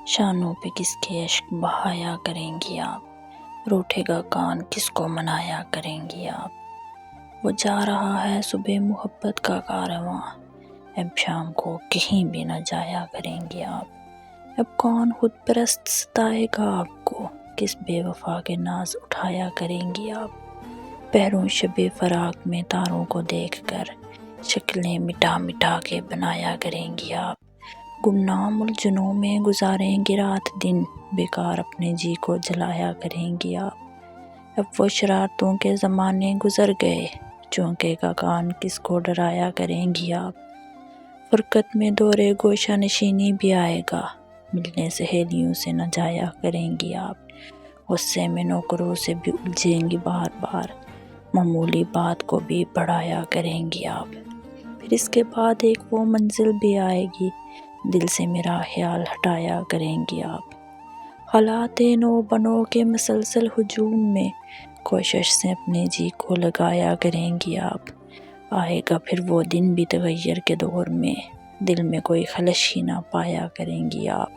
شانوں پہ کس کے عشق بہایا کریں گی آپ، روٹھے گا کان کس کو منایا کریں گی آپ۔ وہ جا رہا ہے صبح محبت کا کارواں، اب شام کو کہیں بھی نہ جایا کریں گی آپ۔ اب کون خود پرست ستائے گا آپ کو، کس بے وفا کے ناز اٹھایا کریں گی آپ۔ پہروں شب فراق میں تاروں کو دیکھ کر شکلیں مٹا مٹا کے بنایا کریں گی آپ۔ گمنام الجھنوں میں گزاریں گی رات دن، بیکار اپنے جی کو جلایا کریں گی آپ۔ اب وہ شرارتوں کے زمانے گزر گئے، چونکے کا کان کس کو ڈرایا کریں گی آپ۔ فرقت میں دور گوشہ نشینی بھی آئے گا، ملنے سہیلیوں سے نہ جایا کریں گی آپ۔ غصے میں نوکروں سے بھی الجھیں گی بار بار، معمولی بات کو بھی بڑھایا کریں گی آپ۔ پھر اس کے بعد ایک وہ منزل بھی آئے گی، دل سے میرا خیال ہٹایا کریں گی آپ۔ حالات نو بنو کے مسلسل ہجوم میں کوشش سے اپنے جی کو لگایا کریں گی آپ۔ آئے گا پھر وہ دن بھی تغیر کے دور میں، دل میں کوئی خلش ہی نہ پایا کریں گی آپ۔